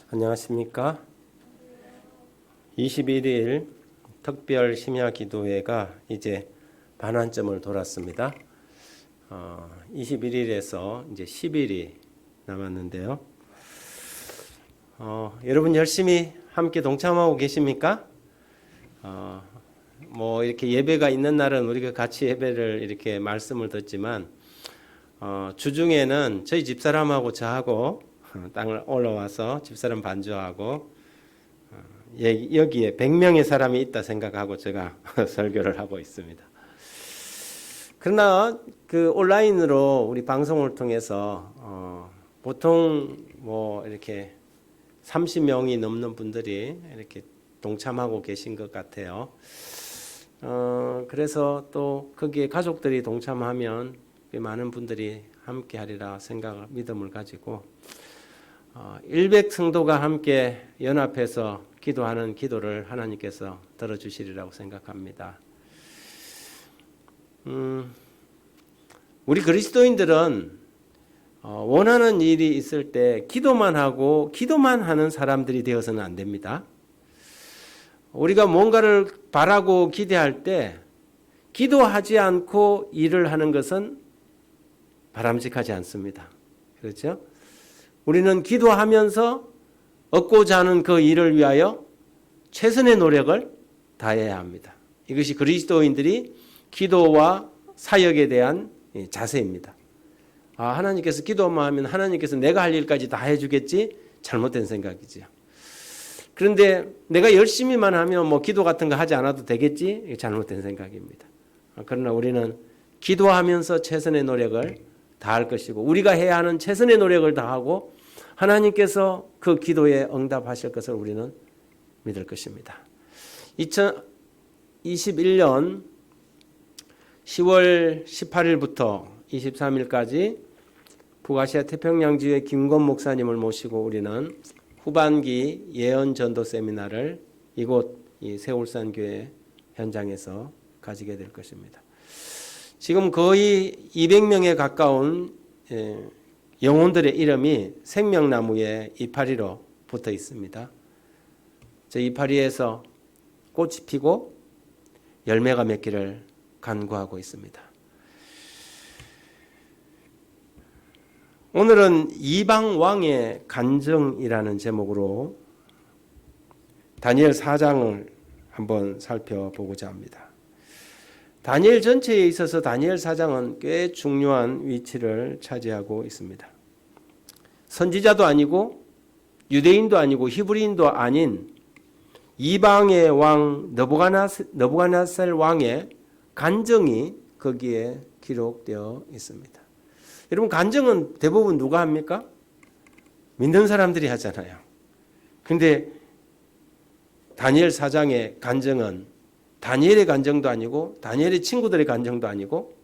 안녕하십니까? 21일 특별 심야 기도회가 이제 반환점을 돌았습니다. 21일에서 이제 10일이 남았는데요. 여러분 열심히 함께 동참하고 계십니까? 뭐 이렇게 예배가 있는 날은 우리가 같이 예배를 이렇게 말씀을 듣지만 주중에는 저희 집사람하고 저하고 땅을 올라와서 집사람 반주하고 여기에 100명의 사람이 있다 생각하고 제가 설교를 하고 있습니다. 그러나 그 온라인으로 우리 방송을 통해서 보통 뭐 이렇게 30명이 넘는 분들이 이렇게 동참하고 계신 것 같아요. 그래서 또 거기에 가족들이 동참하면 많은 분들이 함께 하리라 생각, 믿음을 가지고 100 성도가 함께 연합해서 기도하는 기도를 하나님께서 들어주시리라고 생각합니다. 우리 그리스도인들은 원하는 일이 있을 때 기도만 하고 기도만 하는 사람들이 되어서는 안 됩니다. 우리가 뭔가를 바라고 기대할 때 기도하지 않고 일을 하는 것은 바람직하지 않습니다. 그렇죠? 우리는 기도하면서 얻고자 하는 그 일을 위하여 최선의 노력을 다해야 합니다. 이것이 그리스도인들이 기도와 사역에 대한 자세입니다. 하나님께서 기도만 하면 하나님께서 내가 할 일까지 다 해주겠지? 잘못된 생각이죠. 그런데 내가 열심히만 하면 뭐 기도 같은 거 하지 않아도 되겠지? 잘못된 생각입니다. 그러나 우리는 기도하면서 최선의 노력을 다할 것이고 우리가 해야 하는 최선의 노력을 다하고 하나님께서 그 기도에 응답하실 것을 우리는 믿을 것입니다. 2021년 10월 18일부터 23일까지 북아시아 태평양 지회 김건 목사님을 모시고 우리는 후반기 예언 전도 세미나를 이곳 이 세울산 교회 현장에서 가지게 될 것입니다. 지금 거의 200명에 가까운 영혼들의 이름이 생명나무의 이파리로 붙어 있습니다. 저 이파리에서 꽃이 피고 열매가 맺기를 간구하고 있습니다. 오늘은 이방 왕의 간증이라는 제목으로 다니엘 4장을 한번 살펴보고자 합니다. 다니엘 전체에 있어서 다니엘 4장은 꽤 중요한 위치를 차지하고 있습니다. 선지자도 아니고 유대인도 아니고 히브리인도 아닌 이방의 왕 느부갓네살 왕의 간증이 거기에 기록되어 있습니다. 여러분 간증은 대부분 누가 합니까? 믿는 사람들이 하잖아요. 그런데 다니엘 4장의 간증은 다니엘의 간증도 아니고 다니엘의 친구들의 간증도 아니고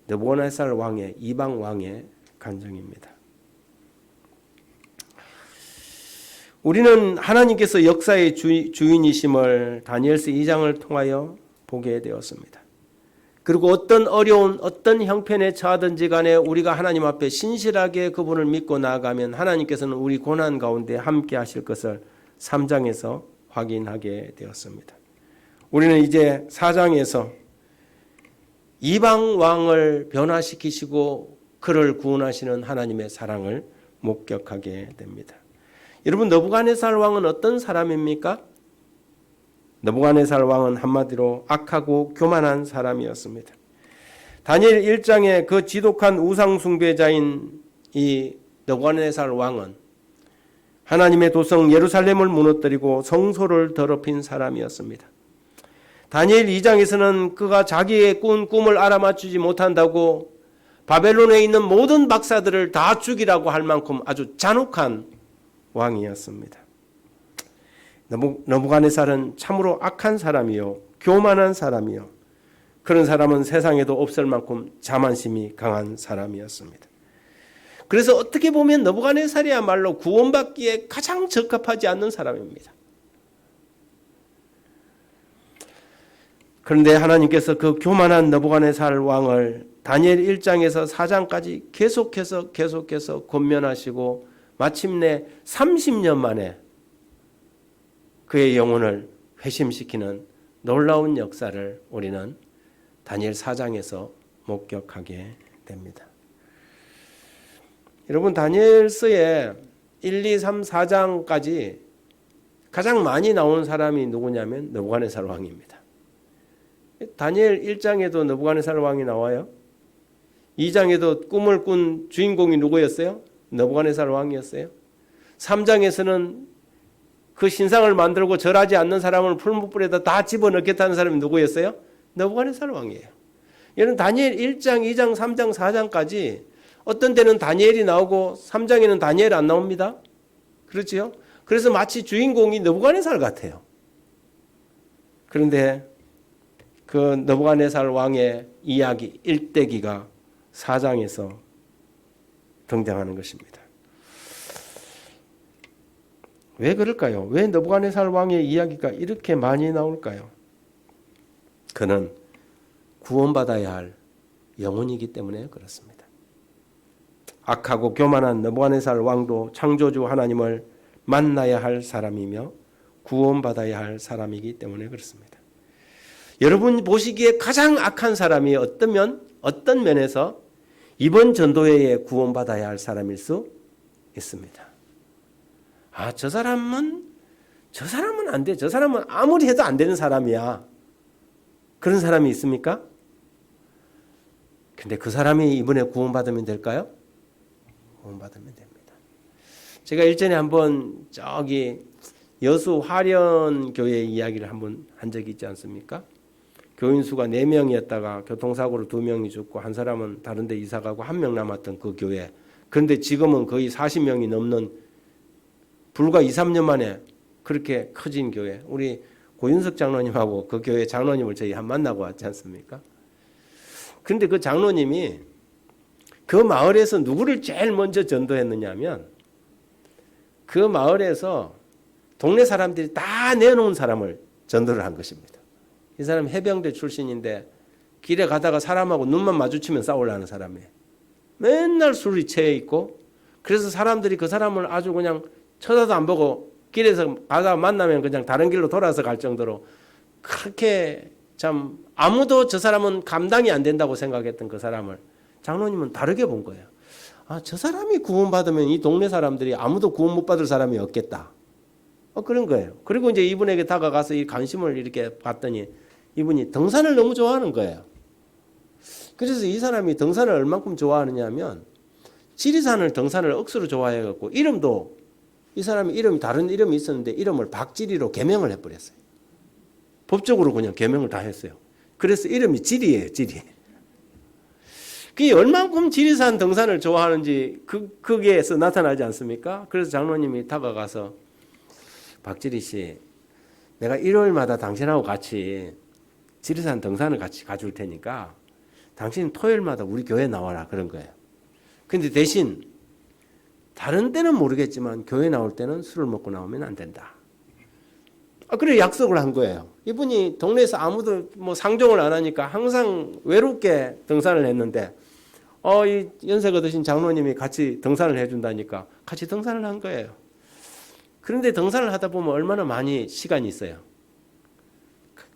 느부갓네살 왕의 이방 왕의 간증입니다. 우리는 하나님께서 역사의 주인이심을 다니엘서 2장을 통하여 보게 되었습니다. 그리고 어떤 어려운 어떤 형편에 처하든지 간에 우리가 하나님 앞에 신실하게 그분을 믿고 나아가면 하나님께서는 우리 고난 가운데 함께 하실 것을 3장에서 확인하게 되었습니다. 우리는 이제 4장에서 이방 왕을 변화시키시고 그를 구원하시는 하나님의 사랑을 목격하게 됩니다. 여러분 느부갓네살 왕은 어떤 사람입니까? 느부갓네살 왕은 한마디로 악하고 교만한 사람이었습니다. 다니엘 1장에 그 지독한 우상 숭배자인 이 느부갓네살 왕은 하나님의 도성 예루살렘을 무너뜨리고 성소를 더럽힌 사람이었습니다. 다니엘 2장에서는 그가 자기의 꾼 꿈을 알아맞추지 못한다고 바벨론에 있는 모든 박사들을 다 죽이라고 할 만큼 아주 잔혹한 왕이었습니다. 느부갓네살은 참으로 악한 사람이요 교만한 사람이요 그런 사람은 세상에도 없을 만큼 자만심이 강한 사람이었습니다. 그래서 어떻게 보면 느부갓네살이야말로 구원받기에 가장 적합하지 않는 사람입니다. 그런데 하나님께서 그 교만한 느부갓네살 왕을 다니엘 1장에서 4장까지 계속해서 권면하시고 마침내 30년 만에 그의 영혼을 회심시키는 놀라운 역사를 우리는 다니엘 4장에서 목격하게 됩니다. 여러분, 다니엘서의 1, 2, 3, 4장까지 가장 많이 나오는 사람이 누구냐면 느부갓네살 왕입니다. 다니엘 1장에도 느부갓네살 왕이 나와요. 2장에도 꿈을 꾼 주인공이 누구였어요? 느부갓네살 왕이었어요. 3장에서는 그 신상을 만들고 절하지 않는 사람을 풀무불에다 다 집어넣겠다는 사람이 누구였어요? 느부갓네살 왕이에요. 이런 다니엘 1장, 2장, 3장, 4장까지 어떤 때는 다니엘이 나오고 3장에는 다니엘 안 나옵니다. 그렇죠? 그래서 마치 주인공이 느부갓네살 같아요. 그런데 그 느부갓네살 왕의 이야기 일대기가 4장에서 등장하는 것입니다. 왜 그럴까요? 왜 느부갓네살 왕의 이야기가 이렇게 많이 나올까요? 그는 구원받아야 할 영혼이기 때문에 그렇습니다. 악하고 교만한 느부갓네살 왕도 창조주 하나님을 만나야 할 사람이며 구원받아야 할 사람이기 때문에 그렇습니다. 여러분 보시기에 가장 악한 사람이 어떤 면에서 이번 전도회에 구원받아야 할 사람일 수 있습니다. 저 사람은 안 돼. 저 사람은 아무리 해도 안 되는 사람이야. 그런 사람이 있습니까? 근데 그 사람이 이번에 구원받으면 될까요? 구원받으면 됩니다. 제가 일전에 한번 저기 여수 화련교회 이야기를 한번 한 적이 있지 않습니까? 교인 수가 4명이었다가 교통사고로 2명이 죽고 한 사람은 다른 데 이사가고 1명 남았던 그 교회. 그런데 지금은 거의 40명이 넘는 불과 2, 3년 만에 그렇게 커진 교회. 우리 고윤석 장로님하고 그 교회 장로님을 저희 한 만나고 왔지 않습니까? 그런데 그 장로님이 그 마을에서 누구를 제일 먼저 전도했느냐면 그 마을에서 동네 사람들이 다 내놓은 사람을 전도를 한 것입니다. 이 사람 해병대 출신인데 길에 가다가 사람하고 눈만 마주치면 싸우려는 사람이에요. 맨날 술이 취해 있고 그래서 사람들이 그 사람을 아주 그냥 쳐다도 안 보고 길에서 가다 만나면 그냥 다른 길로 돌아서 갈 정도로 그렇게 참 아무도 저 사람은 감당이 안 된다고 생각했던 그 사람을 장로님은 다르게 본 거예요. 저 사람이 구원받으면 이 동네 사람들이 아무도 구원 못 받을 사람이 없겠다. 그런 거예요. 그리고 이제 이분에게 다가가서 이 관심을 이렇게 봤더니 이분이 등산을 너무 좋아하는 거예요. 그래서 이 사람이 등산을 얼만큼 좋아하느냐 하면 지리산을 등산을 억수로 좋아해갖고 이름도 이 사람이 이름이 다른 이름이 있었는데 이름을 박지리로 개명을 해버렸어요. 법적으로 그냥 개명을 다 했어요. 그래서 이름이 지리예요. 지리. 그게 얼만큼 지리산 등산을 좋아하는지 거기에서 나타나지 않습니까? 그래서 장로님이 다가가서 박지리 씨, 내가 일요일마다 당신하고 같이 지리산 등산을 같이 가줄 테니까 당신 토요일마다 우리 교회 나와라 그런 거예요. 근데 대신 다른 때는 모르겠지만 교회 나올 때는 술을 먹고 나오면 안 된다. 그래 약속을 한 거예요. 이분이 동네에서 아무도 뭐 상종을 안 하니까 항상 외롭게 등산을 했는데 이 연세가 드신 장로님이 같이 등산을 해준다니까 같이 등산을 한 거예요. 그런데 등산을 하다 보면 얼마나 많이 시간이 있어요.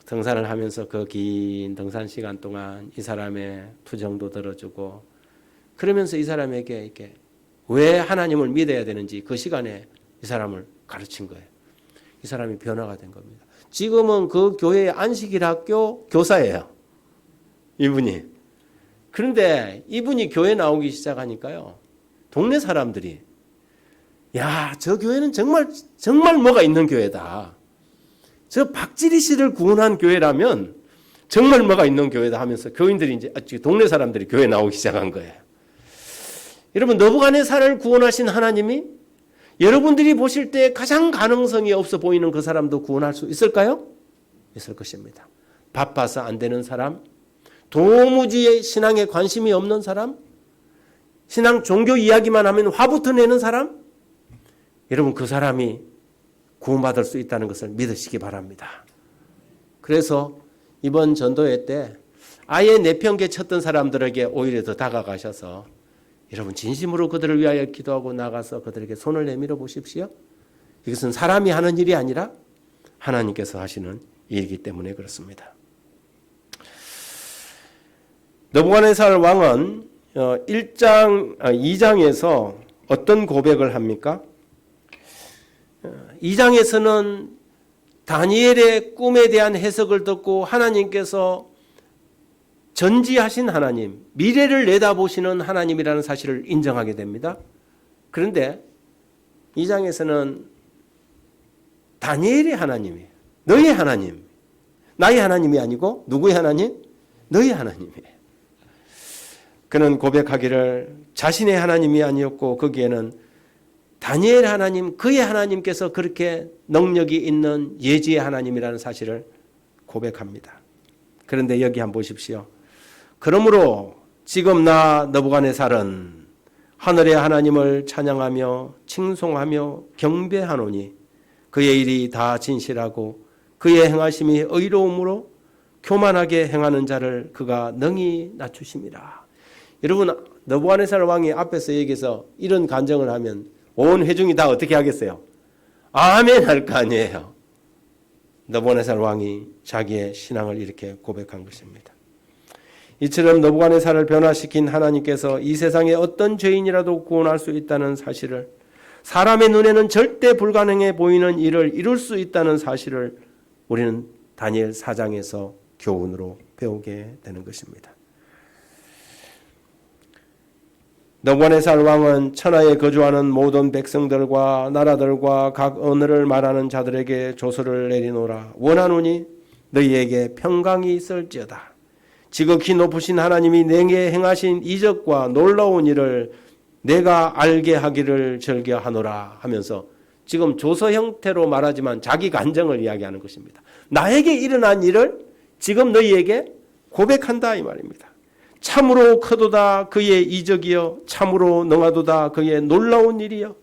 등산을 하면서 그 긴 등산 시간 동안 이 사람의 투정도 들어주고 그러면서 이 사람에게 이렇게 왜 하나님을 믿어야 되는지 그 시간에 이 사람을 가르친 거예요. 이 사람이 변화가 된 겁니다. 지금은 그 교회의 안식일학교 교사예요. 이분이. 그런데 이분이 교회 나오기 시작하니까요. 동네 사람들이 저 교회는 정말 뭐가 있는 교회다. 저 박지리 씨를 구원한 교회라면 정말 뭐가 있는 교회다 하면서 교인들이 이제 동네 사람들이 교회 나오기 시작한 거예요. 여러분 느부갓네살을 구원하신 하나님이 여러분들이 보실 때 가장 가능성이 없어 보이는 그 사람도 구원할 수 있을까요? 있을 것입니다. 바빠서 안 되는 사람, 도무지 신앙에 관심이 없는 사람, 신앙 종교 이야기만 하면 화부터 내는 사람, 여러분 그 사람이 구원받을 수 있다는 것을 믿으시기 바랍니다. 그래서 이번 전도회 때 아예 내편계 쳤던 사람들에게 오히려 더 다가가셔서 여러분 진심으로 그들을 위하여 기도하고 나가서 그들에게 손을 내밀어 보십시오. 이것은 사람이 하는 일이 아니라 하나님께서 하시는 일이기 때문에 그렇습니다. 느부갓네살 왕은 2장에서 어떤 고백을 합니까? 2장에서는 다니엘의 꿈에 대한 해석을 듣고 하나님께서 전지하신 하나님, 미래를 내다보시는 하나님이라는 사실을 인정하게 됩니다. 그런데 2장에서는 다니엘의 하나님이에요. 너의 하나님, 나의 하나님이 아니고 누구의 하나님? 너의 하나님이에요. 그는 고백하기를 자신의 하나님이 아니었고 거기에는 다니엘 하나님, 그의 하나님께서 그렇게 능력이 있는 예지의 하나님이라는 사실을 고백합니다. 그런데 여기 한번 보십시오. 그러므로 지금 나 느부갓네살은 하늘의 하나님을 찬양하며 칭송하며 경배하노니 그의 일이 다 진실하고 그의 행하심이 의로움으로 교만하게 행하는 자를 그가 능히 낮추심이라. 여러분, 느부갓네살 왕이 앞에서 얘기해서 이런 간증을 하면 온 회중이 다 어떻게 하겠어요? 아멘 할 거 아니에요. 느부갓네살 왕이 자기의 신앙을 이렇게 고백한 것입니다. 이처럼 느부갓네살을 변화시킨 하나님께서 이 세상에 어떤 죄인이라도 구원할 수 있다는 사실을, 사람의 눈에는 절대 불가능해 보이는 일을 이룰 수 있다는 사실을 우리는 다니엘 4장에서 교훈으로 배우게 되는 것입니다. 느부갓네살 왕은 천하에 거주하는 모든 백성들과 나라들과 각 언어를 말하는 자들에게 조서를 내리노라. 원하노니 너희에게 평강이 있을지어다. 지극히 높으신 하나님이 내게 행하신 이적과 놀라운 일을 내가 알게 하기를 즐겨하노라 하면서 지금 조서 형태로 말하지만 자기 간증을 이야기하는 것입니다. 나에게 일어난 일을 지금 너희에게 고백한다 이 말입니다. 참으로 크도다 그의 이적이여, 참으로 능하도다 그의 놀라운 일이여.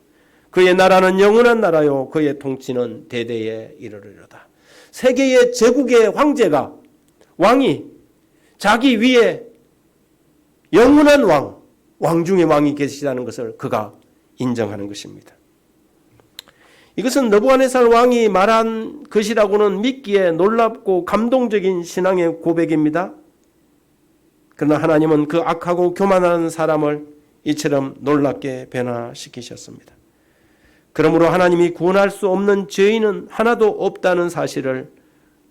그의 나라는 영원한 나라요 그의 통치는 대대에 이르리로다. 세계의 제국의 황제가, 왕이 자기 위에 영원한 왕 중의 왕이 계시다는 것을 그가 인정하는 것입니다. 이것은 느부갓네살 왕이 말한 것이라고는 믿기에 놀랍고 감동적인 신앙의 고백입니다. 그러나 하나님은 그 악하고 교만한 사람을 이처럼 놀랍게 변화시키셨습니다. 그러므로 하나님이 구원할 수 없는 죄인은 하나도 없다는 사실을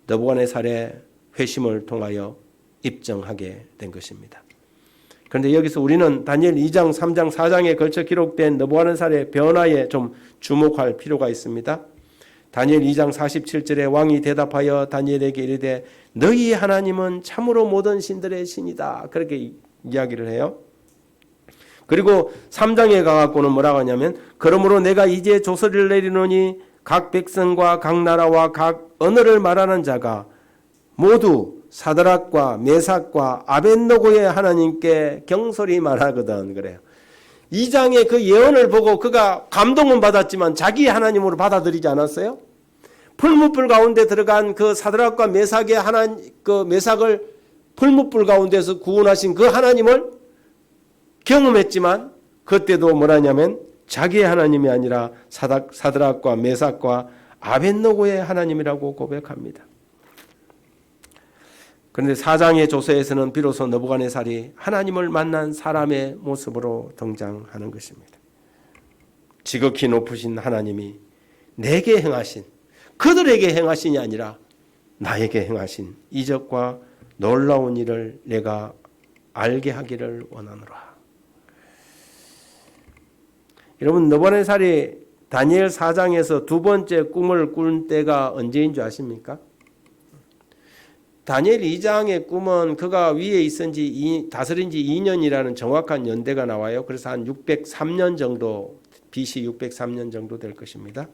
느부갓네살의 회심을 통하여 입증하게 된 것입니다. 그런데 여기서 우리는 다니엘 2장, 3장, 4장에 걸쳐 기록된 느부갓네살의 변화에 좀 주목할 필요가 있습니다. 다니엘 2장 47절에 왕이 대답하여 다니엘에게 이르되 너희 하나님은 참으로 모든 신들의 신이다. 그렇게 이야기를 해요. 그리고 3장에 가갖고는 뭐라고 하냐면 그러므로 내가 이제 조서를 내리노니 각 백성과 각 나라와 각 언어를 말하는 자가 모두 사드락과 메삭과 아벳느고의 하나님께 경솔히 말하거든 그래요. 2장의 그 예언을 보고 그가 감동은 받았지만 자기 하나님으로 받아들이지 않았어요? 풀무불 가운데 들어간 그 사드락과 메삭의 그 메삭을 풀무불 가운데서 구원하신 그 하나님을 경험했지만 그때도 뭐라냐면 자기의 하나님이 아니라 사드락과 메삭과 아벳느고의 하나님이라고 고백합니다. 그런데 4장의 조서에서는 비로소 느부갓네살이 하나님을 만난 사람의 모습으로 등장하는 것입니다. 지극히 높으신 하나님이 내게 행하신, 그들에게 행하신이 아니라 나에게 행하신 이적과 놀라운 일을 내가 알게 하기를 원하노라. 여러분, 느부갓네살이 다니엘 4장에서 두 번째 꿈을 꾼 때가 언제인 줄 아십니까? 다니엘 2장의 꿈은 그가 위에 다스린 지 2년이라는 정확한 연대가 나와요. 그래서 한 603년 정도, BC 603년 정도 될 것입니다.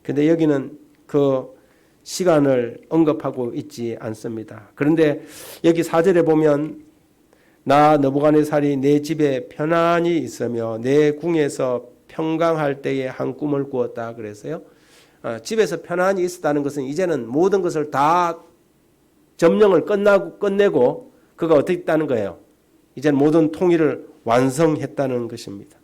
그런데 여기는 그 시간을 언급하고 있지 않습니다. 그런데 여기 4절에 보면 나 느부갓네살이 내 집에 편안히 있으며 내 궁에서 평강할 때에 한 꿈을 꾸었다 그래서요. 집에서 편안히 있었다는 것은 이제는 모든 것을 다 점령을 끝내고 그가 어떻게 했다는 거예요. 이제는 모든 통일을 완성했다는 것입니다.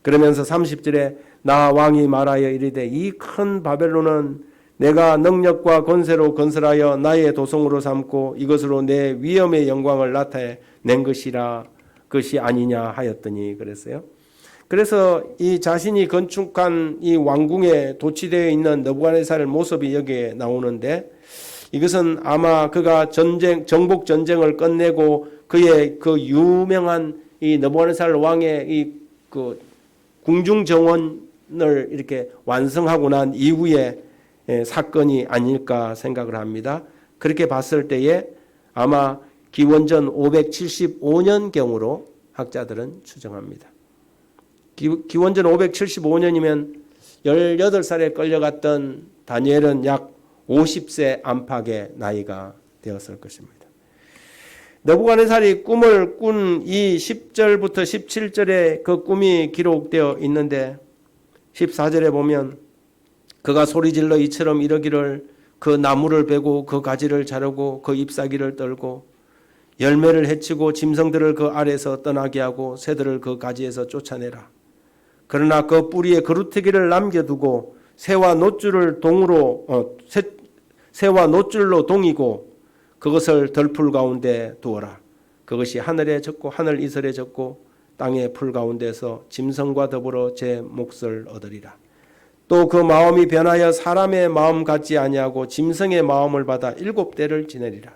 그러면서 30절에 나 왕이 말하여 이르되 이 큰 바벨론은 내가 능력과 권세로 건설하여 나의 도성으로 삼고 이것으로 내 위엄의 영광을 나타낸 것이 아니냐 하였더니 그랬어요. 그래서 이 자신이 건축한 이 왕궁에 도취되어 있는 느부갓네살 모습이 여기에 나오는데 이것은 아마 그가 정복 전쟁을 끝내고 그의 그 유명한 이 느부갓네살 왕의 이 그 궁중 정원을 이렇게 완성하고 난 이후에 사건이 아닐까 생각을 합니다. 그렇게 봤을 때에 아마 기원전 575년경으로 학자들은 추정합니다. 기원전 575년이면 18살에 끌려갔던 다니엘은 약 50세 안팎의 나이가 되었을 것입니다. 느부갓네살이 꿈을 꾼 이 10절부터 17절에 그 꿈이 기록되어 있는데 14절에 보면 그가 소리질러 이처럼 이르기를 그 나무를 베고 그 가지를 자르고 그 잎사귀를 떨고 열매를 해치고 짐승들을 그 아래에서 떠나게 하고 새들을 그 가지에서 쫓아내라. 그러나 그 뿌리에 그루터기를 남겨두고 새와 노줄로 동이고 그것을 덜풀 가운데 두어라. 그것이 하늘에 젖고 하늘 이슬에 젖고 땅의 풀 가운데서 짐승과 더불어 제 몫을 얻으리라. 또 그 마음이 변하여 사람의 마음 같지 아니하고 짐승의 마음을 받아 7대를 지내리라.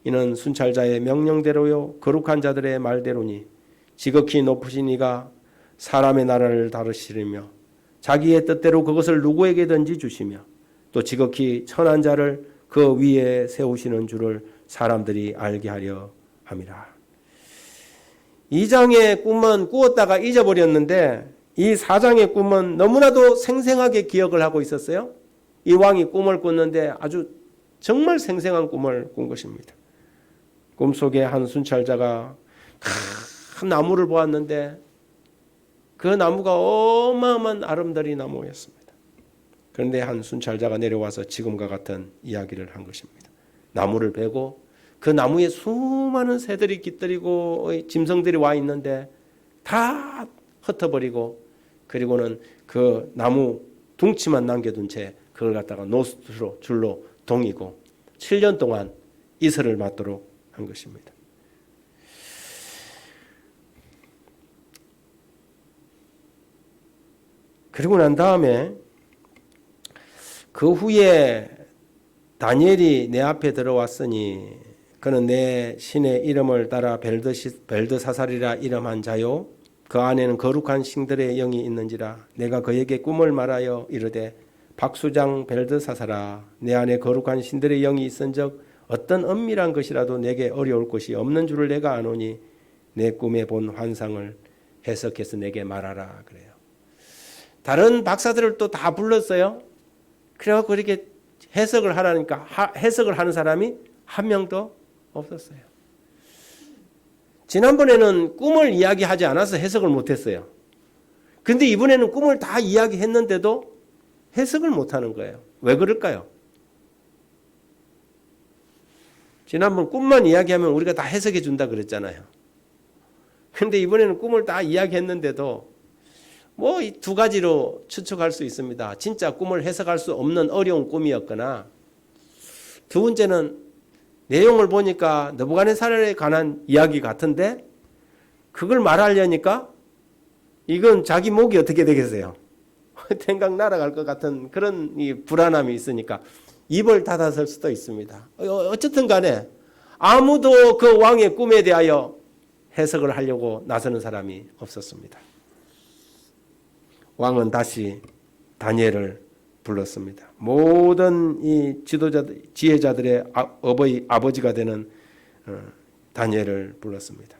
이는 순찰자의 명령대로요 거룩한 자들의 말대로니 지극히 높으신 이가 사람의 나라를 다루시리며 자기의 뜻대로 그것을 누구에게든지 주시며 또 지극히 천한 자를 그 위에 세우시는 줄을 사람들이 알게 하려 함이라. 2장의 꿈은 꾸었다가 잊어버렸는데 이 4장의 꿈은 너무나도 생생하게 기억을 하고 있었어요. 이 왕이 꿈을 꿨는데 아주 정말 생생한 꿈을 꾼 것입니다. 꿈속에 한 순찰자가 큰 나무를 보았는데 그 나무가 어마어마한 아름다리 나무였습니다. 그런데 한 순찰자가 내려와서 지금과 같은 이야기를 한 것입니다. 나무를 베고 그 나무에 수많은 새들이 깃들이고 짐승들이 와 있는데 다 흩어버리고 그리고는 그 나무 둥치만 남겨둔 채 그걸 갖다가 노스로 줄로 동이고 7년 동안 이슬을 맞도록 한 것입니다. 그리고 난 다음에 그 후에 다니엘이 내 앞에 들어왔으니 그는 내 신의 이름을 따라 벨드사살이라 이름한 자요 그 안에는 거룩한 신들의 영이 있는지라 내가 그에게 꿈을 말하여 이르되 박수장 벨드사살아 내 안에 거룩한 신들의 영이 있은즉 어떤 은밀한 것이라도 내게 어려울 것이 없는 줄을 내가 아노니 내 꿈에 본 환상을 해석해서 내게 말하라 그래요. 다른 박사들을 또 다 불렀어요. 그래갖고 이렇게 해석을 하라니까 해석을 하는 사람이 한 명도 없었어요. 지난번에는 꿈을 이야기하지 않아서 해석을 못했어요. 근데 이번에는 꿈을 다 이야기했는데도 해석을 못하는 거예요. 왜 그럴까요? 지난번 꿈만 이야기하면 우리가 다 해석해 준다 그랬잖아요. 근데 이번에는 꿈을 다 이야기했는데도 뭐 이 두 가지로 추측할 수 있습니다. 진짜 꿈을 해석할 수 없는 어려운 꿈이었거나 두 번째는 내용을 보니까 느부갓네살에 관한 이야기 같은데 그걸 말하려니까 이건 자기 목이 어떻게 되겠어요? 생각 날아갈 것 같은 그런 이 불안함이 있으니까 입을 닫았을 수도 있습니다. 어쨌든 간에 아무도 그 왕의 꿈에 대하여 해석을 하려고 나서는 사람이 없었습니다. 왕은 다시 다니엘을 불렀습니다. 모든 이 지도자들, 지혜자들의 아버지가 되는 다니엘을 불렀습니다.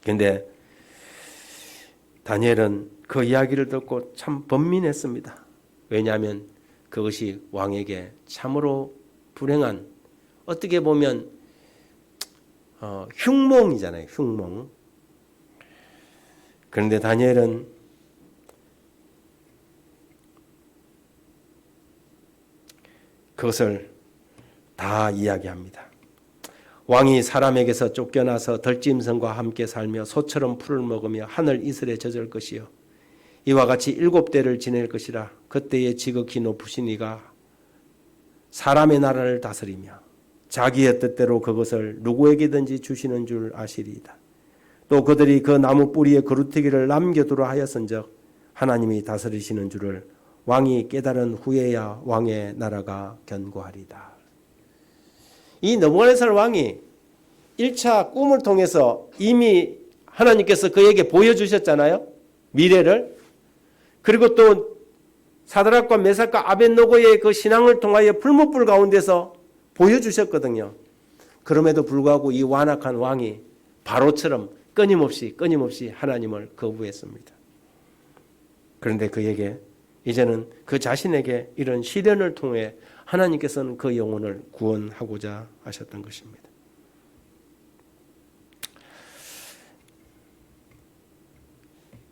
그런데 다니엘은 그 이야기를 듣고 참 번민했습니다. 왜냐하면 그것이 왕에게 참으로 불행한 어떻게 보면 흉몽이잖아요. 흉몽. 그런데 다니엘은 그것을 다 이야기합니다. 왕이 사람에게서 쫓겨나서 덜짐승과 함께 살며 소처럼 풀을 먹으며 하늘 이슬에 젖을 것이요 이와 같이 7대를 지낼 것이라. 그때에 지극히 높으신 이가 사람의 나라를 다스리며 자기의 뜻대로 그것을 누구에게든지 주시는 줄 아시리이다. 또 그들이 그 나무 뿌리에 그루터기를 남겨두라 하였은즉 하나님이 다스리시는 줄을 왕이 깨달은 후에야 왕의 나라가 견고하리다. 이 느부갓네살 왕이 1차 꿈을 통해서 이미 하나님께서 그에게 보여주셨잖아요. 미래를. 그리고 또 사드락과 메삭과 아벳느고의 그 신앙을 통하여 풀무불 가운데서 보여주셨거든요. 그럼에도 불구하고 이 완악한 왕이 바로처럼 끊임없이 하나님을 거부했습니다. 그런데 그에게 이제는 그 자신에게 이런 시련을 통해 하나님께서는 그 영혼을 구원하고자 하셨던 것입니다.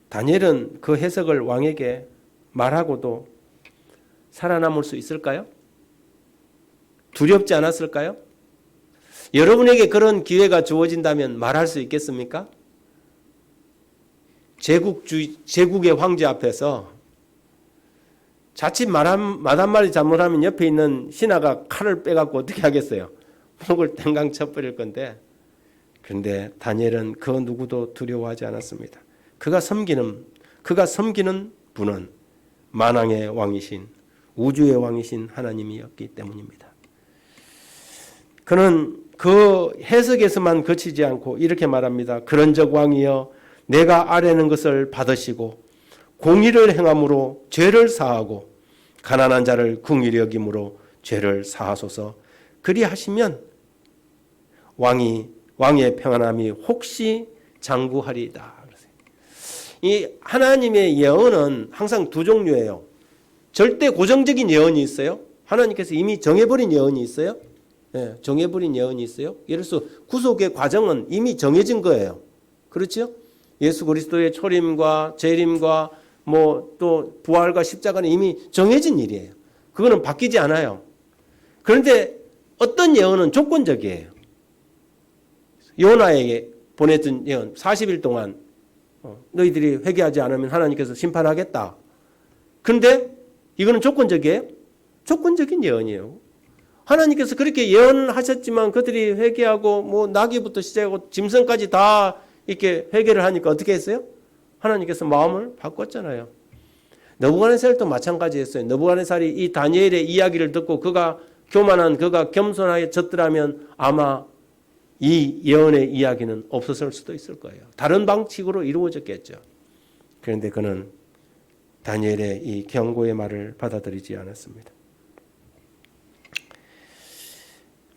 다니엘은 그 해석을 왕에게 말하고도 살아남을 수 있을까요? 두렵지 않았을까요? 여러분에게 그런 기회가 주어진다면 말할 수 있겠습니까? 제국의 황제 앞에서 자칫 말 한마디 잘못하면 옆에 있는 신하가 칼을 빼갖고 어떻게 하겠어요? 목을 땡강 쳐버릴 건데, 그런데 다니엘은 그 누구도 두려워하지 않았습니다. 그가 섬기는 분은 만왕의 왕이신, 우주의 왕이신 하나님이었기 때문입니다. 그는 그 해석에서만 그치지 않고 이렇게 말합니다. 그런즉 왕이여 내가 아뢰는 것을 받으시고 공의를 행함으로 죄를 사하고 가난한 자를 긍휼히 여김으로 죄를 사하소서. 그리하시면 왕의 평안함이 혹시 장구하리이다. 이 하나님의 예언은 항상 두 종류예요. 절대 고정적인 예언이 있어요. 하나님께서 이미 정해버린 예언이 있어요. 네, 정해버린 예언이 있어요. 예를 들어서 구속의 과정은 이미 정해진 거예요. 그렇죠? 예수 그리스도의 초림과 재림과 또 부활과 십자가는 이미 정해진 일이에요. 그거는 바뀌지 않아요. 그런데 어떤 예언은 조건적이에요. 요나에게 보냈던 예언 40일 동안 너희들이 회개하지 않으면 하나님께서 심판하겠다. 그런데 이거는 조건적이에요? 조건적인 예언이에요. 하나님께서 그렇게 예언하셨지만 그들이 회개하고 나귀부터 시작하고 짐승까지 다 이렇게 회개를 하니까 어떻게 했어요? 하나님께서 마음을 바꿨잖아요. 느부갓네살도 마찬가지였어요. 느부갓네살이 이 다니엘의 이야기를 듣고 그가 겸손해졌더라면 아마 이 예언의 이야기는 없었을 수도 있을 거예요. 다른 방식으로 이루어졌겠죠. 그런데 그는 다니엘의 이 경고의 말을 받아들이지 않았습니다.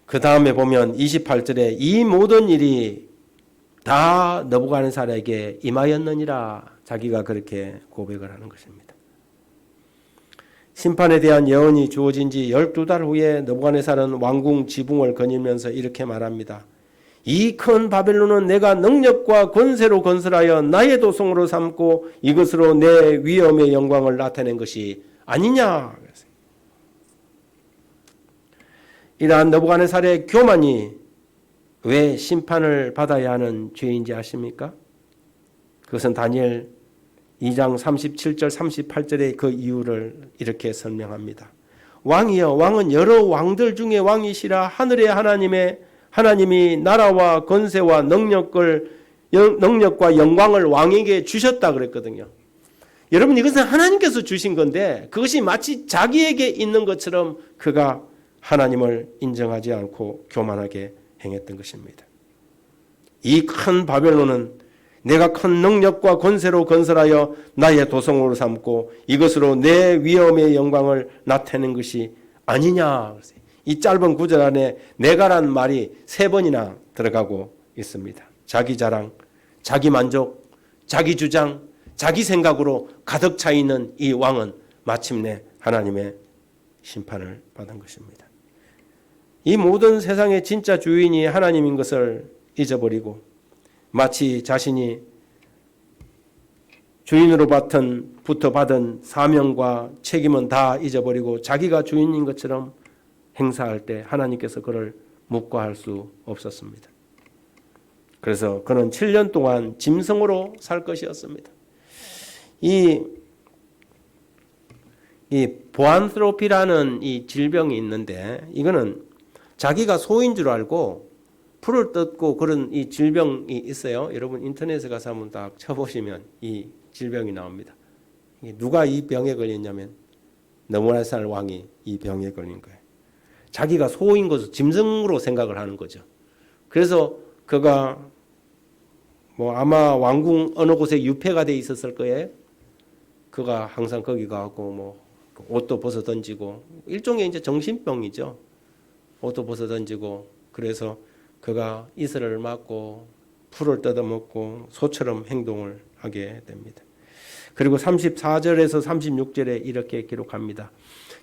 그 다음에 보면 28절에 이 모든 일이 다 느부갓네살에게 임하였느니라 자기가 그렇게 고백을 하는 것입니다. 심판에 대한 예언이 주어진 지 12달 후에 느부갓네살은 왕궁 지붕을 거닐면서 이렇게 말합니다. 이 큰 바벨론은 내가 능력과 권세로 건설하여 나의 도성으로 삼고 이것으로 내 위엄의 영광을 나타낸 것이 아니냐. 이러한 느부갓네살의 교만이 왜 심판을 받아야 하는 죄인지 아십니까? 그것은 다니엘 2장 37절 38절의 그 이유를 이렇게 설명합니다. 왕이여 왕은 여러 왕들 중에 왕이시라 하늘의 하나님이 나라와 권세와 능력과 영광을 왕에게 주셨다 그랬거든요. 여러분 이것은 하나님께서 주신 건데 그것이 마치 자기에게 있는 것처럼 그가 하나님을 인정하지 않고 교만하게 행했던 것입니다. 이 큰 바벨론은 내가 큰 능력과 권세로 건설하여 나의 도성으로 삼고 이것으로 내 위엄의 영광을 나타내는 것이 아니냐. 이 짧은 구절 안에 내가란 말이 3번이나 들어가고 있습니다. 자기 자랑, 자기 만족, 자기 주장, 자기 생각으로 가득 차 있는 이 왕은 마침내 하나님의 심판을 받은 것입니다. 이 모든 세상의 진짜 주인이 하나님인 것을 잊어버리고 마치 자신이 주인으로부터 받은 사명과 책임은 다 잊어버리고 자기가 주인인 것처럼 행사할 때 하나님께서 그를 묵과할 수 없었습니다. 그래서 그는 7년 동안 짐승으로 살 것이었습니다. 이 보안트로피라는 이 질병이 있는데 이거는 자기가 소인 줄 알고 풀을 뜯고 그런 이 질병이 있어요. 여러분 인터넷에 가서 한번 딱 쳐보시면 이 질병이 나옵니다. 누가 이 병에 걸렸냐면 느부갓네살 왕이 이 병에 걸린 거예요. 자기가 소인 것을 짐승으로 생각을 하는 거죠. 그래서 그가 뭐 아마 왕궁 어느 곳에 유폐가 돼 있었을 거예요. 그가 항상 거기 가고 뭐 옷도 벗어 던지고 일종의 이제 정신병이죠. 옷도 벗어 던지고 그래서 그가 이슬을 맞고 풀을 뜯어먹고 소처럼 행동을 하게 됩니다. 그리고 34절에서 36절에 이렇게 기록합니다.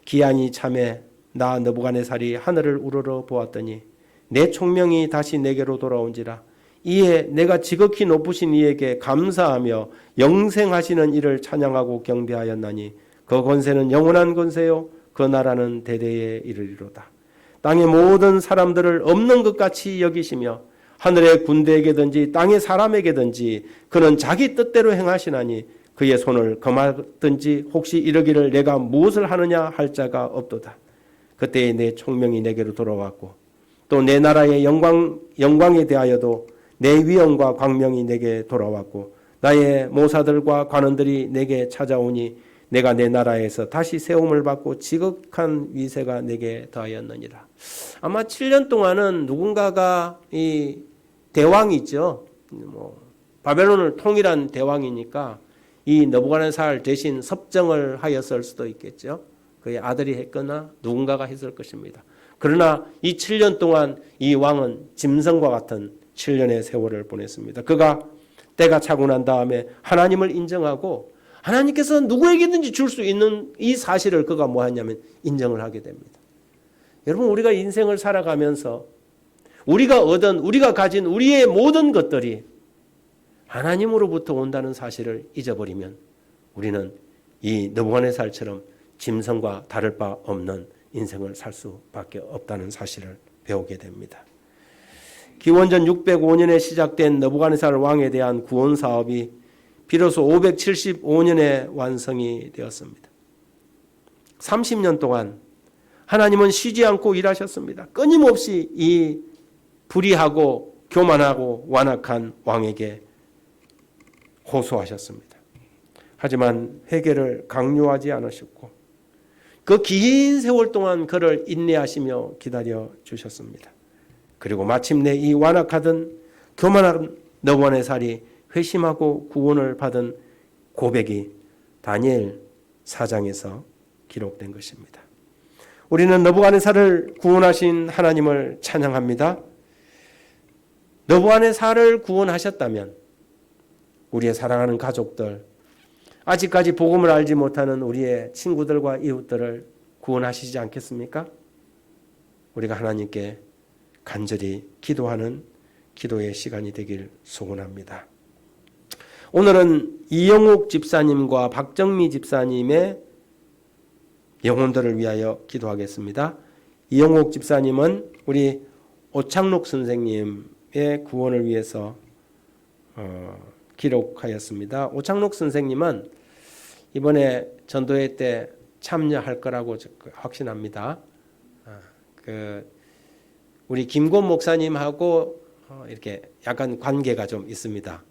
기한이 참에 나 느부갓네살이 하늘을 우러러 보았더니 내 총명이 다시 내게로 돌아온지라 이에 내가 지극히 높으신 이에게 감사하며 영생하시는 이를 찬양하고 경배하였나니 그 권세는 영원한 권세요 그 나라는 대대에 이르리로다. 땅의 모든 사람들을 없는 것 같이 여기시며 하늘의 군대에게든지 땅의 사람에게든지 그는 자기 뜻대로 행하시나니 그의 손을 금하든지 혹시 이르기를 내가 무엇을 하느냐 할 자가 없도다. 그때에 내 총명이 내게로 돌아왔고 또 내 나라의 영광에 대하여도 내 위엄과 광명이 내게 돌아왔고 나의 모사들과 관원들이 내게 찾아오니 내가 내 나라에서 다시 세움을 받고 지극한 위세가 내게 더하였느니라. 아마 7년 동안은 누군가가 이 대왕이죠. 뭐 바벨론을 통일한 대왕이니까 이 느부갓네살 대신 섭정을 하였을 수도 있겠죠. 그의 아들이 했거나 누군가가 했을 것입니다. 그러나 이 7년 동안 이 왕은 짐승과 같은 7년의 세월을 보냈습니다. 그가 때가 차고 난 다음에 하나님을 인정하고 하나님께서 누구에게든지 줄 수 있는 이 사실을 그가 뭐 하냐면 인정을 하게 됩니다. 여러분 우리가 인생을 살아가면서 우리가 얻은 우리가 가진 우리의 모든 것들이 하나님으로부터 온다는 사실을 잊어버리면 우리는 이 느부갓네살처럼 짐승과 다를 바 없는 인생을 살 수밖에 없다는 사실을 배우게 됩니다. 기원전 605년에 시작된 느부갓네살 왕에 대한 구원 사업이 비로소 575년에 완성이 되었습니다. 30년 동안 하나님은 쉬지 않고 일하셨습니다. 끊임없이 이 불의하고 교만하고 완악한 왕에게 호소하셨습니다. 하지만 회개를 강요하지 않으셨고 그 긴 세월 동안 그를 인내하시며 기다려 주셨습니다. 그리고 마침내 이 완악하던 교만한 느부갓네살이 회심하고 구원을 받은 고백이 다니엘 4장에서 기록된 것입니다. 우리는 느부갓네살을 구원하신 하나님을 찬양합니다. 느부갓네살을 구원하셨다면 우리의 사랑하는 가족들, 아직까지 복음을 알지 못하는 우리의 친구들과 이웃들을 구원하시지 않겠습니까? 우리가 하나님께 간절히 기도하는 기도의 시간이 되길 소원합니다. 오늘은 이영욱 집사님과 박정미 집사님의 영혼들을 위하여 기도하겠습니다. 이영욱 집사님은 우리 오창록 선생님의 구원을 위해서 기록하였습니다. 오창록 선생님은 이번에 전도회 때 참여할 거라고 확신합니다. 우리 김권 목사님하고 이렇게 약간 관계가 좀 있습니다.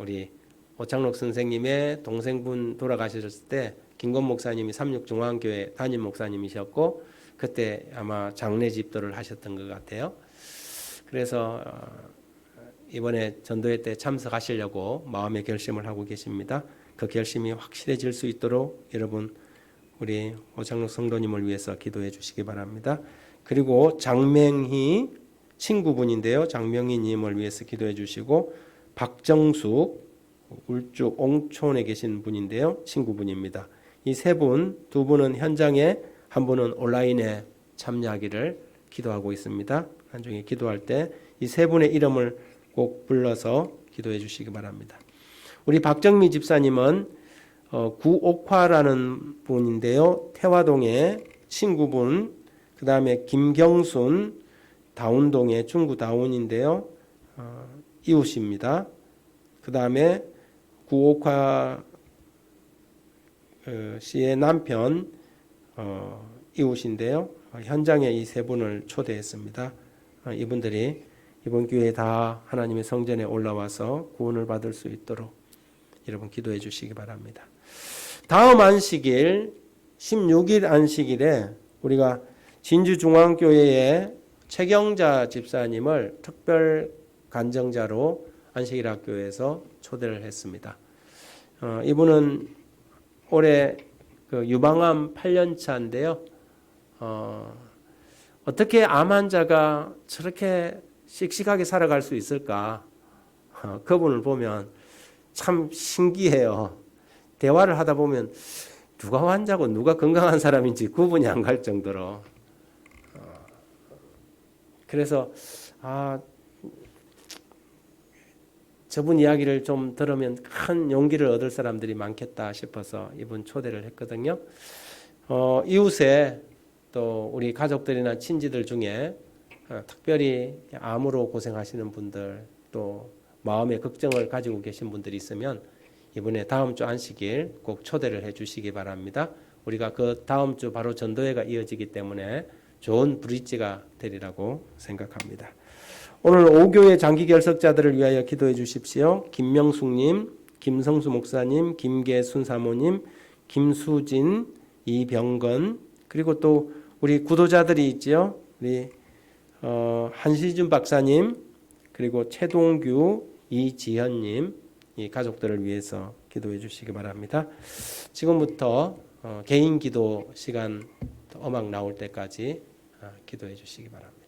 우리 오창록 선생님의 동생분 돌아가셨을 때 김권 목사님이 삼육중앙교회 담임 목사님이셨고 그때 아마 장례 집도를 하셨던 것 같아요. 그래서 이번에 전도회 때 참석하시려고 마음의 결심을 하고 계십니다. 그 결심이 확실해질 수 있도록 여러분 우리 오창록 성도님을 위해서 기도해 주시기 바랍니다. 그리고 장명희 친구분인데요. 장명희 님을 위해서 기도해 주시고 박정숙 울주 옹촌에 계신 분인데요. 친구분입니다. 이 세 분, 두 분은 현장에 한 분은 온라인에 참여하기를 기도하고 있습니다. 나중에 기도할 때 이 세 분의 이름을 꼭 불러서 기도해 주시기 바랍니다. 우리 박정미 집사님은 구옥화라는 분인데요. 태화동의 친구분, 그 다음에 김경순, 다운동의 중구 다운인데요. 이웃입니다. 그 다음에 구옥화 씨의 남편 이웃인데요. 현장에 이 세 분을 초대했습니다. 이분들이 이번 기회에 다 하나님의 성전에 올라와서 구원을 받을 수 있도록 여러분 기도해 주시기 바랍니다. 다음 안식일 16일 안식일에 우리가 진주중앙교회의 최경자 집사님을 특별 간정자로 안식일 학교에서 초대를 했습니다. 이분은 올해 그 유방암 8년 차인데요. 어떻게 암 환자가 저렇게 씩씩하게 살아갈 수 있을까? 그분을 보면 참 신기해요. 대화를 하다 보면 누가 환자고 누가 건강한 사람인지 구분이 안 갈 정도로. 그래서 저분 이야기를 좀 들으면 큰 용기를 얻을 사람들이 많겠다 싶어서 이분 초대를 했거든요. 이웃에 또 우리 가족들이나 친지들 중에 특별히 암으로 고생하시는 분들 또 마음의 걱정을 가지고 계신 분들이 있으면 이번에 다음 주 안식일 꼭 초대를 해 주시기 바랍니다. 우리가 그 다음 주 바로 전도회가 이어지기 때문에 좋은 브릿지가 되리라고 생각합니다. 오늘 5교회 장기 결석자들을 위하여 기도해 주십시오. 김명숙님, 김성수 목사님, 김계순 사모님, 김수진, 이병건, 그리고 또 우리 구도자들이 있죠. 우리 한시준 박사님, 그리고 최동규, 이지현님, 이 가족들을 위해서 기도해 주시기 바랍니다. 지금부터 개인 기도 시간 음악 나올 때까지 기도해 주시기 바랍니다.